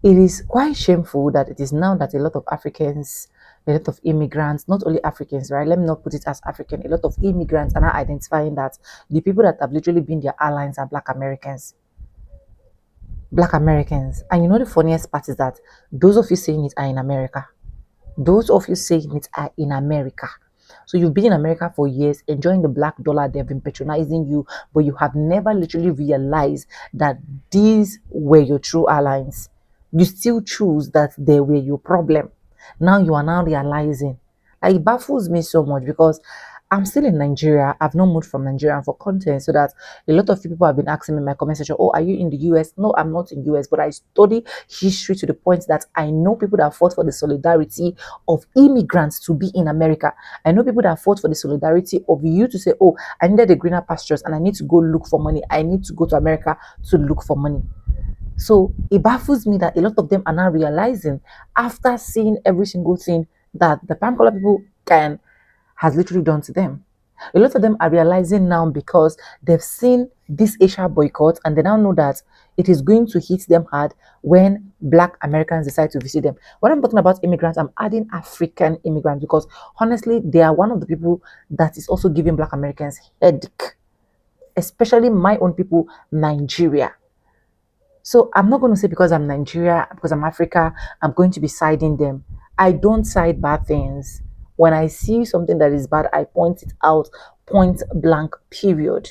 It is quite shameful that it is now that a lot of Africans, a lot of immigrants, not only Africans, right? Let me not put it as African, a lot of immigrants are now identifying that the people that have literally been their allies are Black Americans. Black Americans. And you know the funniest part is that those of you saying it are in America. Those of you saying it are in America. So you've been in America for years, enjoying the black dollar, they've been patronizing you, but you have never literally realized that these were your true allies. You still choose that they were your problem. Now you are now realizing. Like, it baffles me so much because I'm still in Nigeria. I've not moved from Nigeria for content, so that a lot of people have been asking me in my comment section, "Oh, are you in the US?" No, I'm not in US, but I study history to the point that I know people that fought for the solidarity of immigrants to be in America. I know people that fought for the solidarity of you to say, "Oh, I needed the greener pastures and I need to go look for money. I need to go to America to look for money." So it baffles me that a lot of them are now realizing, after seeing every single thing that the palm color people can has literally done to them. A lot of them are realizing now because they've seen this Asia boycott and they now know that it is going to hit them hard when Black Americans decide to visit them. When I'm talking about immigrants, I'm adding African immigrants because honestly, they are one of the people that is also giving Black Americans headache, especially my own people, Nigeria. So I'm not going to say because I'm Nigeria, because I'm Africa, I'm going to be siding them. I don't side bad things. When I see something that is bad, I point it out, point blank, period.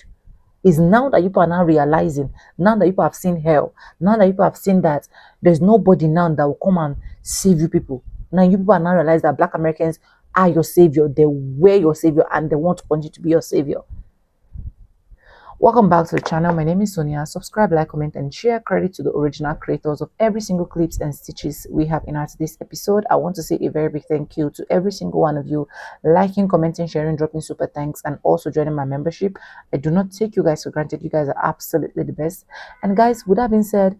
Is now that people are now realizing, now that people have seen hell, now that people have seen that there's nobody now that will come and save you people. Now you people are now realize that Black Americans are your savior, they were your savior, and they want to continue to be your savior. Welcome back to the channel. My name is Sonia. Subscribe, like, comment, and share. Credit to the original creators of every single clips and stitches we have in our today's episode. I want to say a very big thank you to every single one of you liking, commenting, sharing, dropping super thanks, and also joining my membership. I do not take you guys for granted. You guys are absolutely the best. And guys, with that being said,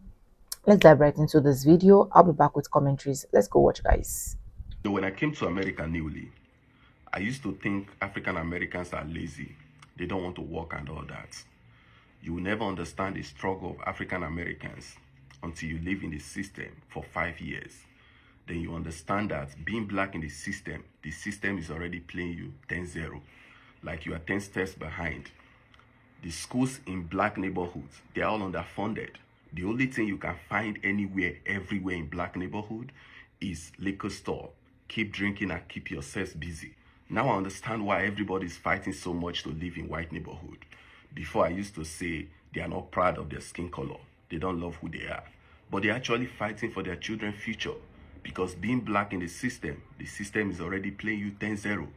let's dive right into this video. I'll be back with commentaries. Let's go watch, guys. When I came to America newly, I used to think African Americans are lazy. They don't want to work and all that. You will never understand the struggle of African Americans until you live in the system for 5 years. Then you understand that being black in the system is already playing you 10-0. Like you are 10 steps behind. The schools in black neighborhoods, they are all underfunded. The only thing you can find anywhere, everywhere in black neighborhood is liquor store. Keep drinking and keep yourselves busy. Now I understand why everybody is fighting so much to live in white neighborhood. Before I used to say they are not proud of their skin color. They don't love who they are. But they're actually fighting for their children's future. Because being black in the system is already playing you 10-0.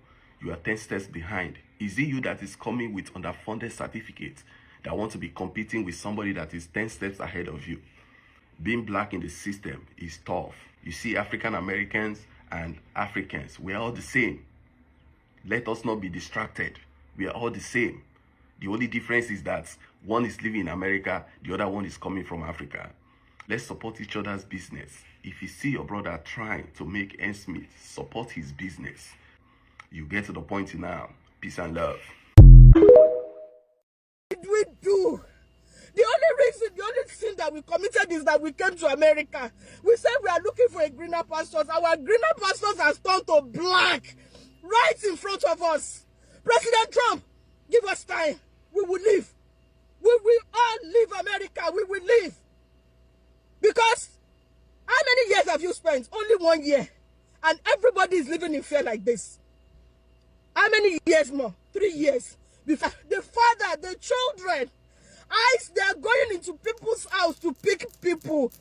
You are 10 steps behind. Is it you that is coming with underfunded certificates that want to be competing with somebody that is 10 steps ahead of you? Being black in the system is tough. You see, African Americans and Africans, we are all the same. Let us not be distracted. We are all the same. The only difference is that one is living in America, the other one is coming from Africa. Let's support each other's business. If you see your brother trying to make ends meet, support his business. You get to the point now. Peace and love. What did we do? The only sin that we committed is that we came to America. We said we are looking for a greener pastures. Our greener pastures has turned to black right in front of us. President Trump, give us time. We will leave. We will all leave America. We will leave. Because how many years have you spent? Only 1 year. And everybody is living in fear like this. How many years more? 3 years. Before the father, the children, they are going into people's house to pick people.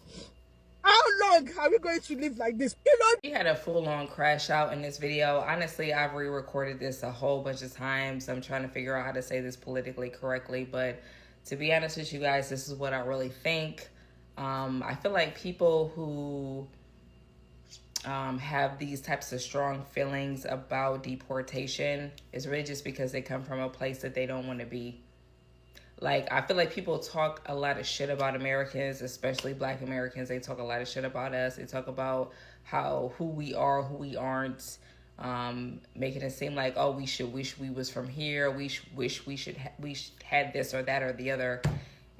How long are we going to live like this? We had a full-on crash out in this video. Honestly, I've re-recorded this a whole bunch of times. I'm trying to figure out how to say this politically correctly, but to be honest with you guys, this is what I really think. I feel like people who have these types of strong feelings about deportation is really just because they come from a place that they don't want to be. Like, I feel like people talk a lot of shit about Americans, especially Black Americans. They talk a lot of shit about us. They talk about who we are, who we aren't, making it seem like, oh, we should wish we was from here. We wish we had this or that or the other.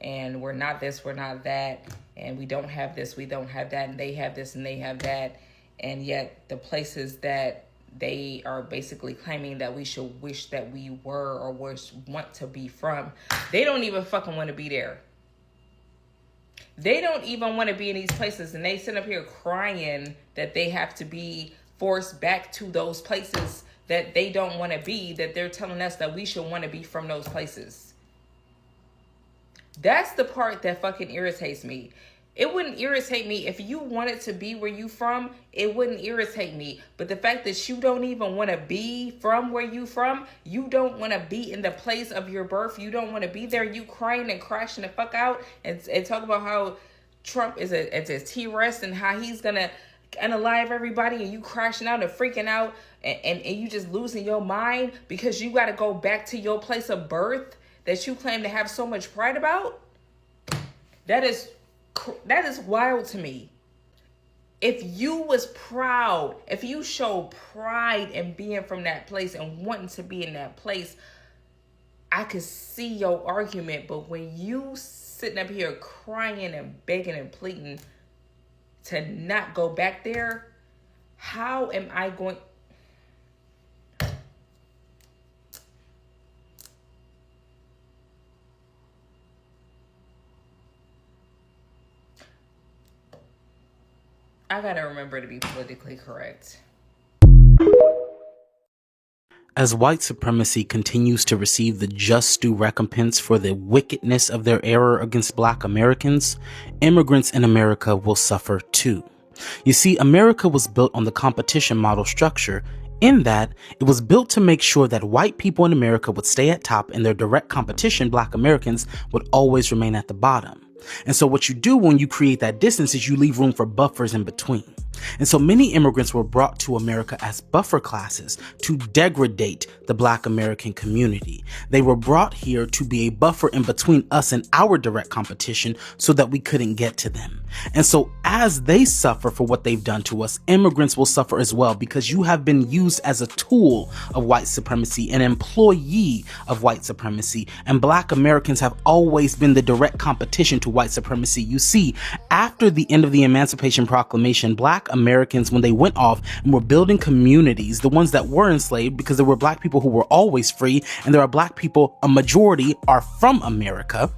and we're not this, we're not that, and we don't have this, we don't have that, and they have this and they have that. And yet the places that they are basically claiming that we should wish that we were or want to be from, they don't even fucking want to be there. They don't even want to be in these places, and they sit up here crying that they have to be forced back to those places that they don't want to be, that they're telling us that we should want to be from those places. That's the part that fucking irritates me. It wouldn't irritate me if you wanted to be where you from. It wouldn't irritate me. But the fact that you don't even want to be from where you from, you don't want to be in the place of your birth, you don't want to be there, you crying and crashing the fuck out and talk about how Trump is a T-rest and how he's gonna unalive everybody, and you crashing out and freaking out and you just losing your mind because you got to go back to your place of birth that you claim to have so much pride about. That is wild to me. If you was proud, if you showed pride in being from that place and wanting to be in that place, I could see your argument. But when you sitting up here crying and begging and pleading to not go back there, how am I going? I gotta remember to be politically correct. As white supremacy continues to receive the just due recompense for the wickedness of their error against Black Americans, immigrants in America will suffer too. You see, America was built on the competition model structure, in that it was built to make sure that white people in America would stay at top and their direct competition, Black Americans, would always remain at the bottom. And so what you do when you create that distance is you leave room for buffers in between. And so many immigrants were brought to America as buffer classes to degrade the Black American community. They were brought here to be a buffer in between us and our direct competition so that we couldn't get to them. And so as they suffer for what they've done to us, immigrants will suffer as well, because you have been used as a tool of white supremacy, an employee of white supremacy, and Black Americans have always been the direct competition to white supremacy. You see, after the end of the Emancipation Proclamation, Black Americans, when they went off and were building communities, the ones that were enslaved, because there were Black people who were always free, and there are Black people, a majority are from America.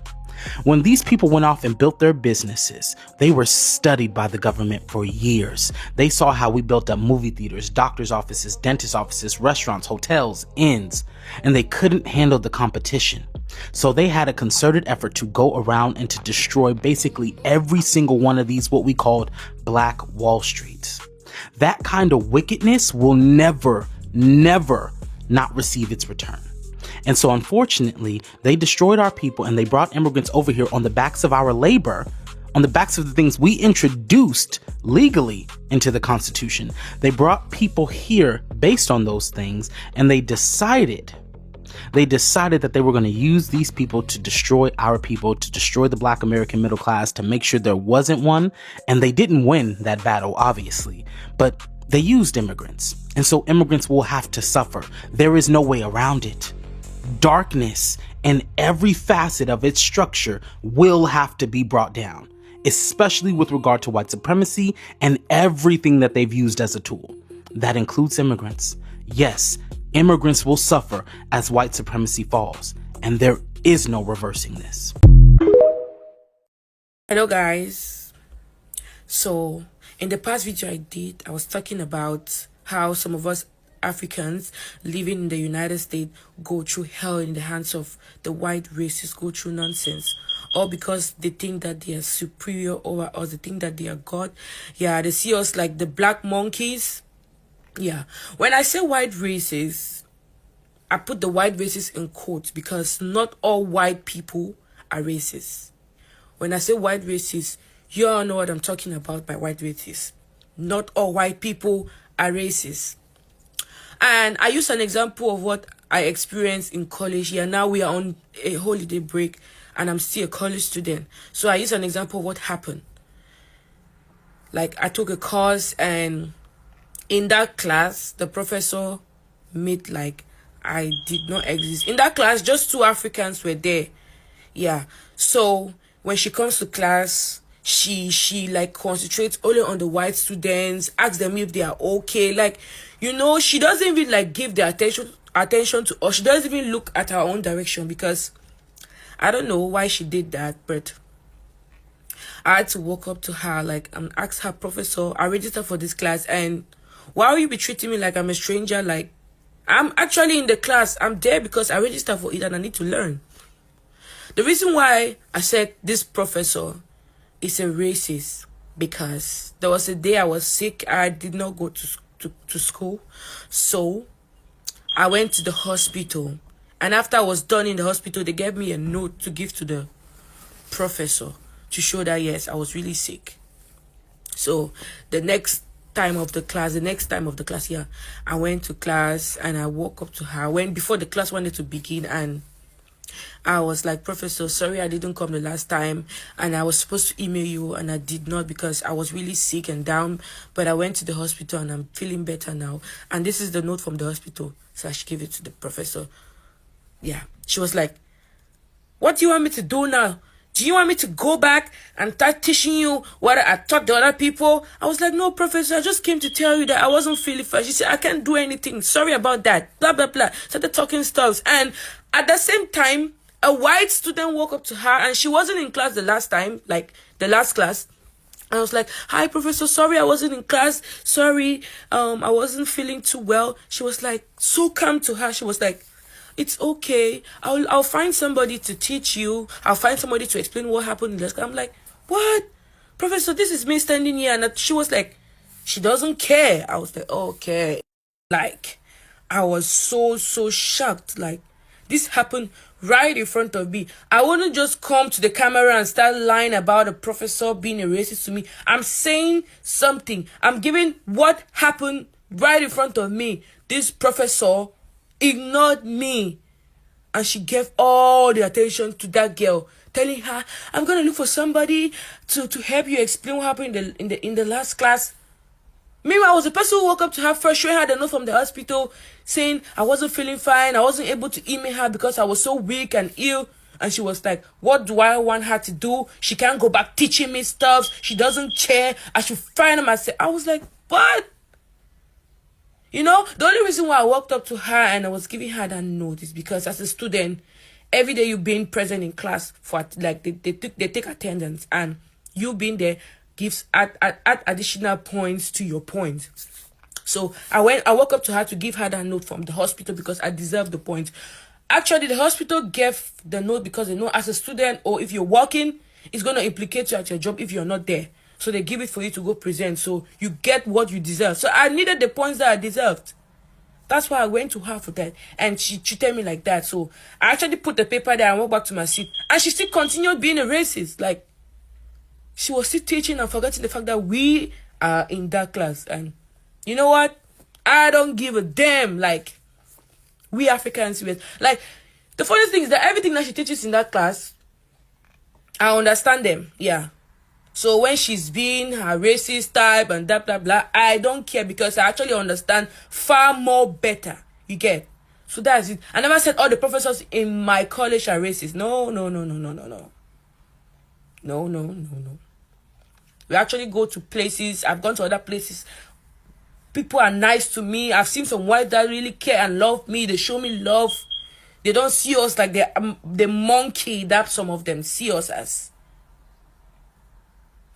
When these people went off and built their businesses, they were studied by the government for years. They saw how we built up movie theaters, doctor's offices, dentist offices, restaurants, hotels, inns, and they couldn't handle the competition. So they had a concerted effort to go around and to destroy basically every single one of these, what we called Black Wall Streets. That kind of wickedness will never not receive its return. And so unfortunately, they destroyed our people and they brought immigrants over here on the backs of our labor, on the backs of the things we introduced legally into the Constitution. They brought people here based on those things, and they decided that they were going to use these people to destroy our people, to destroy the Black American middle class, to make sure there wasn't one. And they didn't win that battle, obviously, but they used immigrants. And so immigrants will have to suffer. There is no way around it. Darkness in every facet of its structure will have to be brought down, especially with regard to white supremacy and everything that they've used as a tool. That includes immigrants. Yes, immigrants will suffer as white supremacy falls, and there is no reversing this. Hello guys. So in the past video I was talking about how some of us Africans living in the United States go through hell in the hands of the white races, go through nonsense, all because they think that they are superior over us, they think that they are God. Yeah, they see us like the black monkeys. Yeah, when I say white races, I put the white races in quotes because not all white people are racist. When I say white races, you all know what I'm talking about by white races. Not all white people are racist. And I use an example of what I experienced in college. Yeah, now we are on a holiday break and I'm still a college student. So I use an example of what happened. Like I took a course, and in that class, the professor made like I did not exist. In that class, just 2 Africans were there. Yeah. So when she comes to class, she like concentrates only on the white students, asks them if they are okay. Like, she doesn't even like give the attention to us. She doesn't even look at her own direction, because I don't know why she did that, but I had to walk up to her, like, and ask her, Professor, I registered for this class, and why will you be treating me like I'm a stranger? Like, I'm actually in the class. I'm there because I registered for it and I need to learn. The reason why I said this professor is a racist, because there was a day I was sick. I did not go to school. So I went to the hospital. And after I was done in the hospital, they gave me a note to give to the professor to show that, yes, I was really sick. So the next time of the class, yeah, I went to class and I walked up to her before the class wanted to begin, and I was like, Professor, sorry I didn't come the last time, and I was supposed to email you and I did not because I was really sick and down, but I went to the hospital and I'm feeling better now, and this is the note from the hospital. So I should give it to the professor. Yeah. She was like, what do you want me to do now? Do you want me to go back and start teaching you what I taught the other people? I was like, no, Professor, I just came to tell you that I wasn't feeling fine. She said, I can't do anything. Sorry about that. Blah, blah, blah. Started talking stuff. And at the same time, a white student walked up to her, and she wasn't in class the last time, like the last class. I was like, hi, Professor, sorry I wasn't in class. Sorry, I wasn't feeling too well. She was like, so calm to her. She was like, it's okay. I'll find somebody to teach you. I'll find somebody to explain what happened in the class. I'm like, what? Professor, this is me standing here. And she was like, she doesn't care. I was like, okay. Like, I was so shocked. Like, this happened right in front of me. I wouldn't just come to the camera and start lying about a professor being a racist to me. I'm saying something. I'm giving what happened right in front of me. This professor ignored me, and she gave all the attention to that girl, telling her, I'm gonna look for somebody to help you explain what happened in the last class. Meanwhile, I was the person who woke up to her first, showing her the note from the hospital, saying I wasn't feeling fine, I wasn't able to email her because I was so weak and ill. And she was like, what do I want her to do? She can't go back teaching me stuff. She doesn't care. I should find her myself. I was like, what? The only reason why I walked up to her and I was giving her that note is because as a student, every day you being present in class for like they take attendance, and you being there gives add additional points to your points. So I walked up to her to give her that note from the hospital because I deserved the point. Actually, the hospital gave the note because they know as a student, or if you're working, it's going to implicate you at your job if you're not there. So they give it for you to go present. So you get what you deserve. So I needed the points that I deserved. That's why I went to her for that. And she treated me like that. So I actually put the paper there and went back to my seat. And she still continued being a racist. Like, she was still teaching and forgetting the fact that we are in that class. And you know what? I don't give a damn. Like, we Africans, like, the funny thing is that everything that she teaches in that class, I understand them. Yeah. So when she's being her racist type and blah, blah, blah, I don't care because I actually understand far more better. You get? So that's it. I never said all the professors in my college are racist. No. No. We actually go to places. I've gone to other places. People are nice to me. I've seen some whites that really care and love me. They show me love. They don't see us like the monkey that some of them see us as.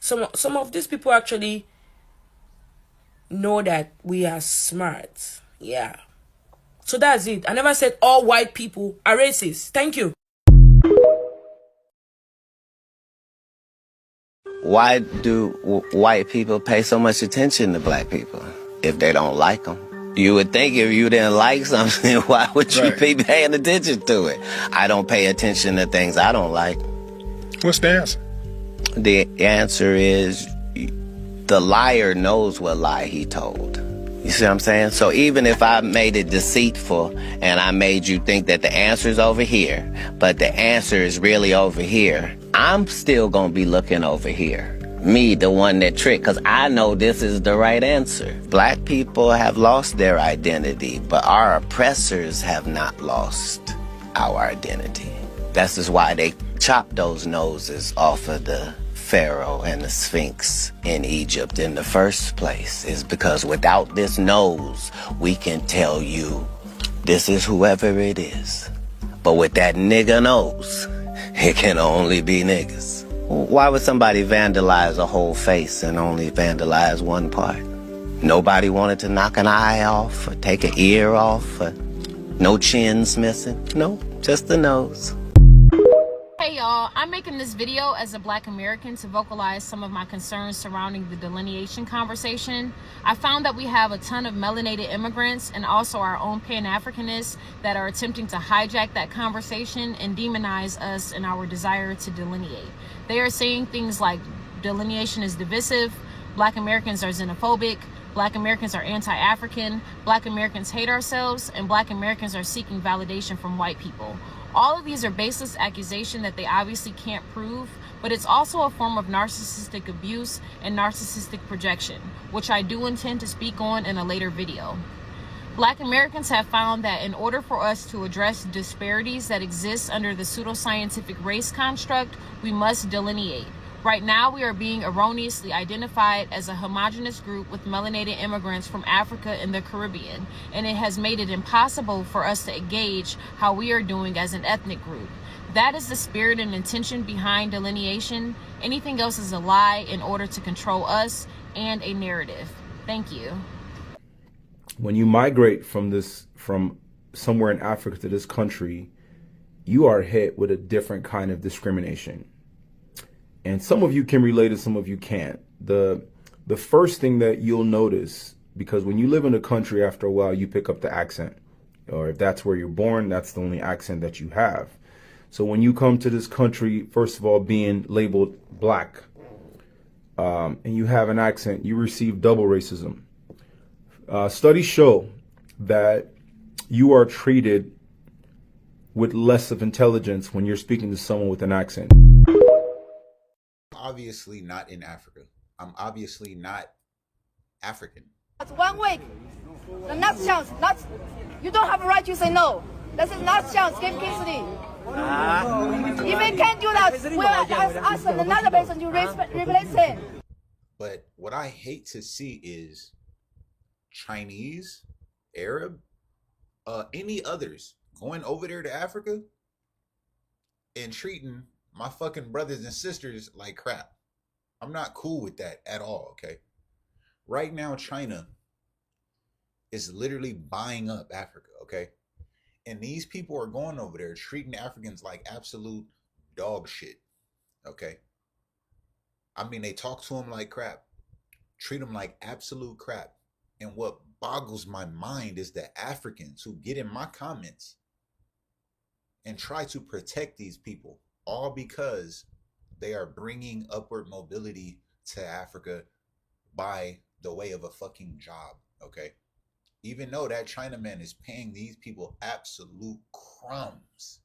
Some of these people actually know that we are smart. Yeah. So that's it. I never said all white people are racist. Thank you. Why do white people pay so much attention to black people if they don't like them? You would think if you didn't like something, why would you be paying attention to it? I don't pay attention to things I don't like. What's the answer? The answer is the liar knows what lie he told. You see what I'm saying? So even if I made it deceitful and I made you think that the answer is over here, but the answer is really over here, I'm still going to be looking over here. Me, the one that tricked, because I know this is the right answer. Black people have lost their identity, but our oppressors have not lost our identity. That's just why they chopped those noses off of the Pharaoh and the Sphinx in Egypt in the first place, is because without this nose, we can tell you this is whoever it is. But with that nigga nose, it can only be niggas. Why would somebody vandalize a whole face and only vandalize one part? Nobody wanted to knock an eye off or take an ear off or no chins missing? Nope, just the nose. Hey y'all, I'm making this video as a Black American to vocalize some of my concerns surrounding the delineation conversation. I found that we have a ton of melanated immigrants and also our own Pan-Africanists that are attempting to hijack that conversation and demonize us in our desire to delineate. They are saying things like delineation is divisive, Black Americans are xenophobic, Black Americans are anti-African, Black Americans hate ourselves, and Black Americans are seeking validation from white people. All of these are baseless accusations that they obviously can't prove, but it's also a form of narcissistic abuse and narcissistic projection, which I do intend to speak on in a later video. Black Americans have found that in order for us to address disparities that exist under the pseudoscientific race construct, we must delineate. Right now, we are being erroneously identified as a homogenous group with melanated immigrants from Africa and the Caribbean, and it has made it impossible for us to gauge how we are doing as an ethnic group. That is the spirit and intention behind delineation. Anything else is a lie in order to control us and a narrative. Thank you. When you migrate from somewhere in Africa to this country, you are hit with a different kind of discrimination. And some of you can relate and some of you can't. The first thing that you'll notice, because when you live in a country, after a while, you pick up the accent. Or if that's where you're born, that's the only accent that you have. So when you come to this country, first of all, being labeled Black, and you have an accent, you receive double racism. Studies show that you are treated with less of intelligence when you're speaking to someone with an accent. Obviously not in Africa. I'm obviously not African. That's 1 week. The next chance, you don't have a right to say no. This is last chance, give Kingsley. If we can't do that, we'll ask another person to replace him. But what I hate to see is Chinese, Arab, any others going over there to Africa and treating my fucking brothers and sisters like crap. I'm not cool with that at all, okay? Right now, China is literally buying up Africa, okay? And these people are going over there treating Africans like absolute dog shit, okay? I mean, they talk to them like crap, treat them like absolute crap. And what boggles my mind is the Africans who get in my comments and try to protect these people, all because they are bringing upward mobility to Africa by the way of a fucking job, okay? Even though that Chinaman is paying these people absolute crumbs,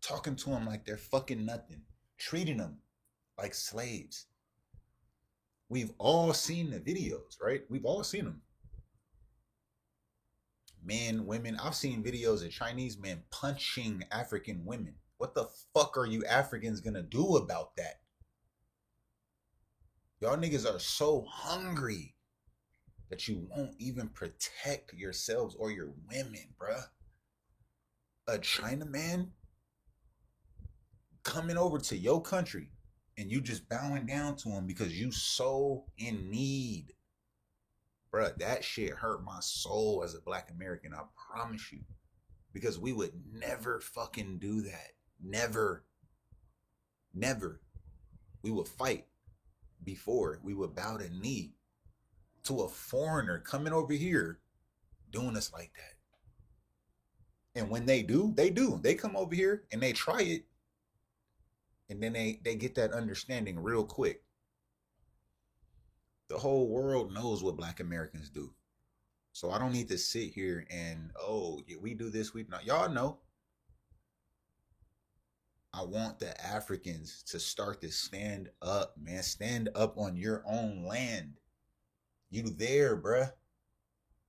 talking to them like they're fucking nothing, treating them like slaves. We've all seen the videos, right? We've all seen them. Men, women. I've seen videos of Chinese men punching African women. What the fuck are you Africans gonna do about that? Y'all niggas are so hungry that you won't even protect yourselves or your women, bruh. A Chinaman coming over to your country and you just bowing down to him because you so in need. Bruh, that shit hurt my soul as a Black American, I promise you. Because we would never fucking do that. Never. We would fight before we would bow the knee to a foreigner coming over here doing us like that. And when they do. They come over here and they try it. And then they get that understanding real quick. The whole world knows what Black Americans do. So I don't need to sit here and, oh, yeah, we do this, we not. Y'all know. I want the Africans to start to stand up, man. Stand up on your own land. You there, bruh.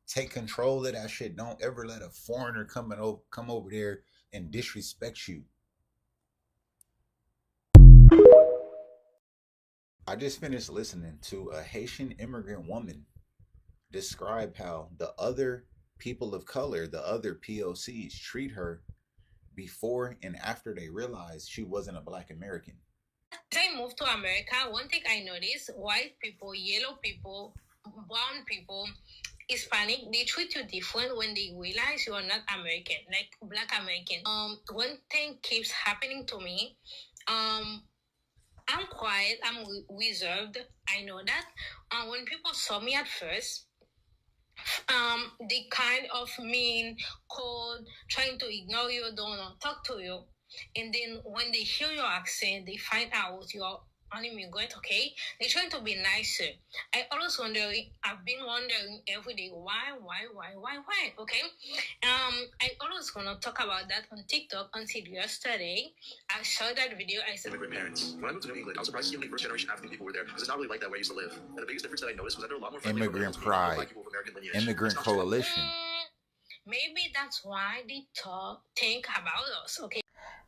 Take control of that shit. Don't ever let a foreigner come over there and disrespect you. I just finished listening to a Haitian immigrant woman describe how the other people of color, the other POCs, treat her before and after they realized she wasn't a black American. I moved to America, one thing I noticed, white people, yellow people, brown people, Hispanic, they treat you different when they realize you are not American, like black American. One thing keeps happening to me. I'm quiet, I'm reserved. I know that. When people saw me at first, they kind of mean, cold, trying to ignore you, don't want to talk to you. And then when they hear your accent, they find out you're an immigrant, okay? They're trying to be nicer. I've been wondering every day, why, okay? I always want to talk about that on TikTok until yesterday. I saw that video. I said, immigrant parents. When I moved to New England, I was surprised to see how many first generation African people were there because it's not really like that where I used to live. And the biggest difference that I noticed was that there were a lot more friendly Immigrant Americans being pride, black people of American lineage. immigrant coalition. Maybe that's why they think about us, okay?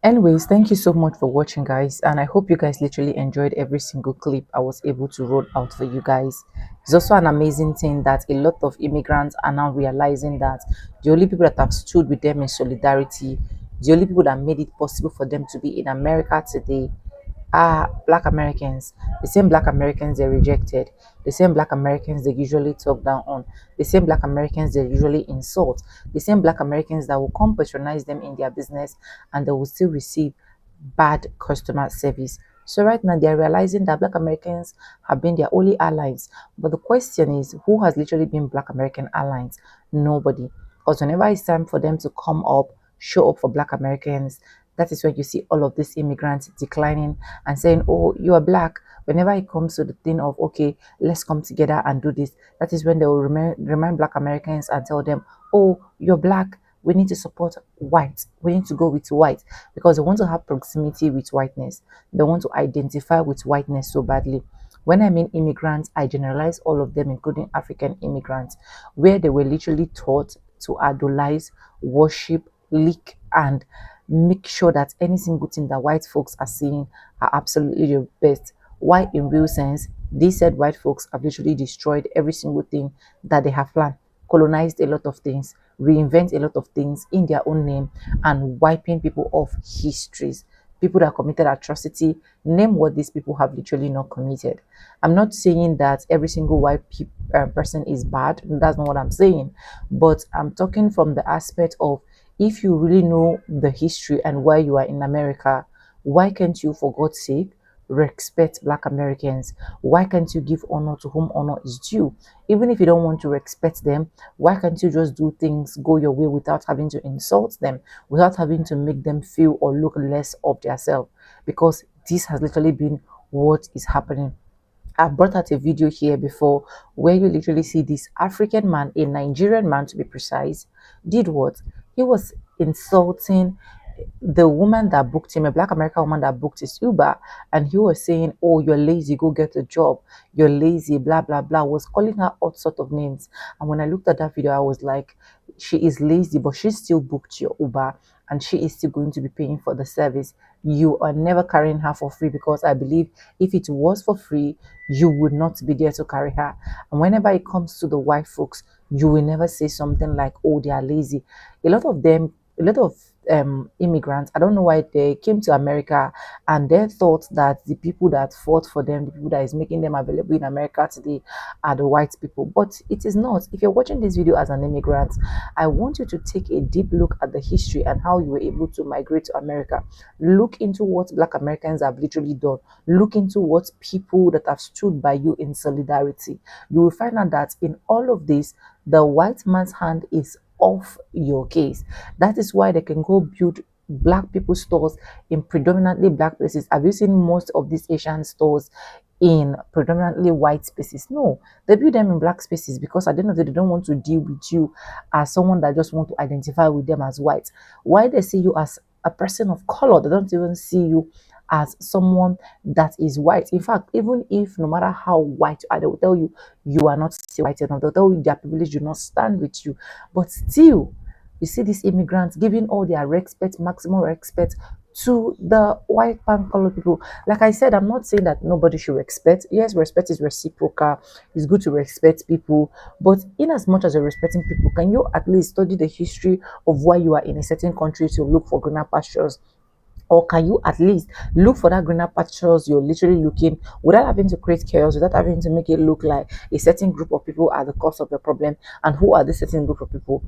Anyways, thank you so much for watching, guys, and I hope you guys literally enjoyed every single clip I was able to roll out for you guys. It's also an amazing thing that a lot of immigrants are now realizing that the only people that have stood with them in solidarity, the only people that made it possible for them to be in America today, are black Americans. The same black Americans they rejected, the same black Americans they usually talk down on, the same black Americans they usually insult, the same black Americans that will come patronize them in their business and they will still receive bad customer service. So right now they're realizing that black Americans have been their only allies. But the question is, who has literally been black American allies? Nobody. Because whenever it's time for them to come up, show up for black Americans, that is when you see all of these immigrants declining and saying, oh, you are black. Whenever it comes to the thing of, okay, let's come together and do this, that is when they will remind black Americans and tell them, oh, you're black, we need to support white, we need to go with white, because they want to have proximity with whiteness, they want to identify with whiteness so badly. When I mean immigrants, I generalize all of them, including African immigrants, where they were literally taught to idolize, worship, lick, and make sure that any single thing that white folks are seeing are absolutely the best. Why, in real sense, they said white folks have literally destroyed every single thing that they have planned, colonized a lot of things, reinvent a lot of things in their own name, and wiping people off histories. People that committed atrocity, name what these people have literally not committed. I'm not saying that every single white person is bad. That's not what I'm saying. But I'm talking from the aspect of, if you really know the history and why you are in America, why can't you, for God's sake, respect black Americans? Why can't you give honor to whom honor is due? Even if you don't want to respect them, why can't you just do things go your way without having to insult them, without having to make them feel or look less of themselves? Because this has literally been what is happening. I've brought out a video here before where you literally see this African man, a Nigerian man to be precise, did what? He was insulting the woman that booked him, a black American woman that booked his Uber, and he was saying, oh, you're lazy, go get a job, you're lazy, blah blah blah, was calling her all sort of names. And when I looked at that video, I was like, she is lazy, but she still booked your Uber and she is still going to be paying for the service. You are never carrying her for free, because I believe if it was for free, you would not be there to carry her. And whenever it comes to the white folks, you will never say something like, oh, they are lazy. A lot of them, a lot of immigrants, I don't know why they came to America and they thought that the people that fought for them, the people that is making them available in America today, are the white people. But it is not. If you're watching this video as an immigrant, I want you to take a deep look at the history and how you were able to migrate to America. Look into what black Americans have literally done. Look into what people that have stood by you in solidarity. You will find out that in all of this, the white man's hand is off your case. That is why they can go build black people stores in predominantly black places. Have you seen most of these Asian stores in predominantly white spaces? No, they build them in black spaces because at the end of the day, they don't want to deal with you as someone that just want to identify with them as white. Why they see you as a person of color, they don't even see you as someone that is white. In fact, even if no matter how white you are, they will tell you you are not still white enough. They'll tell you their privilege do not stand with you. But still, You see these immigrants giving all their respect, maximum respect to the white pan colored people. Like I said, I'm not saying that nobody should respect. Yes, respect is reciprocal. It's good to respect people. But in as much as you're respecting people, can you at least study the history of why you are in a certain country to look for greener pastures? Or can you at least look for that greener pastures you're literally looking without having to create chaos, without having to make it look like a certain group of people are the cause of the problem? And who are this certain group of people?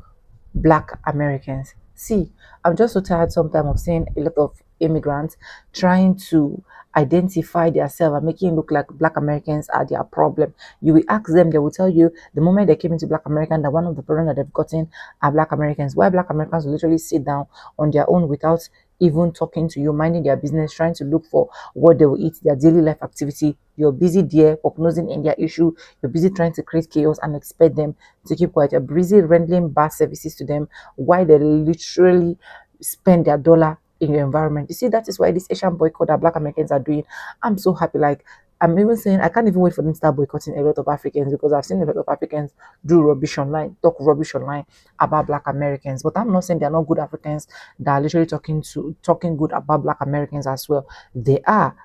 Black Americans. See, I'm just so tired sometimes of seeing a lot of immigrants trying to identify themselves and making it look like Black Americans are their problem. You will ask them, they will tell you the moment they came into Black American that one of the problems that they've gotten are Black Americans. Why Black Americans will literally sit down on their own without even talking to you, minding their business, trying to look for what they will eat, their daily life activity. You're busy there, prognosing in their issue. You're busy trying to create chaos and expect them to keep quiet. You're busy rendering bad services to them while they literally spend their dollar in your environment. You see, that is why this Asian boycott that Black Americans are doing. I'm so happy. Like, I'm even saying I can't even wait for them to start boycotting a lot of Africans, because I've seen a lot of Africans do rubbish online, talk rubbish online about Black Americans. But I'm not saying they're not good Africans that are literally talking good about Black Americans as well. They are,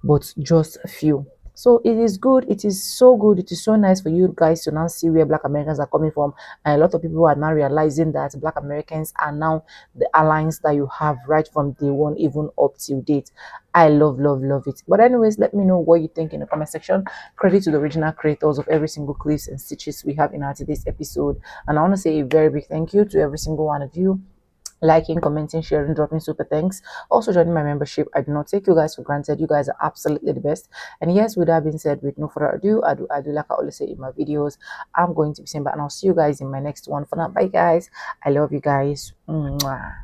but just a few. So it is good. It is so good. It is so nice for you guys to now see where Black Americans are coming from. And a lot of people are now realizing that Black Americans are now the alliance that you have right from day one, even up till date. I love, love, love it. But anyways, let me know what you think in the comment section. Credit to the original creators of every single clips and stitches we have in our today's episode. And I want to say a very big thank you to every single one of you liking, commenting, sharing, dropping super thanks. Also joining my membership. I do not take you guys for granted. You guys are absolutely the best. And yes, with that being said, with no further ado, I do like I always say in my videos, I'm going to be saying bye, and I'll see you guys in my next one. For now, bye guys. I love you guys. Mwah.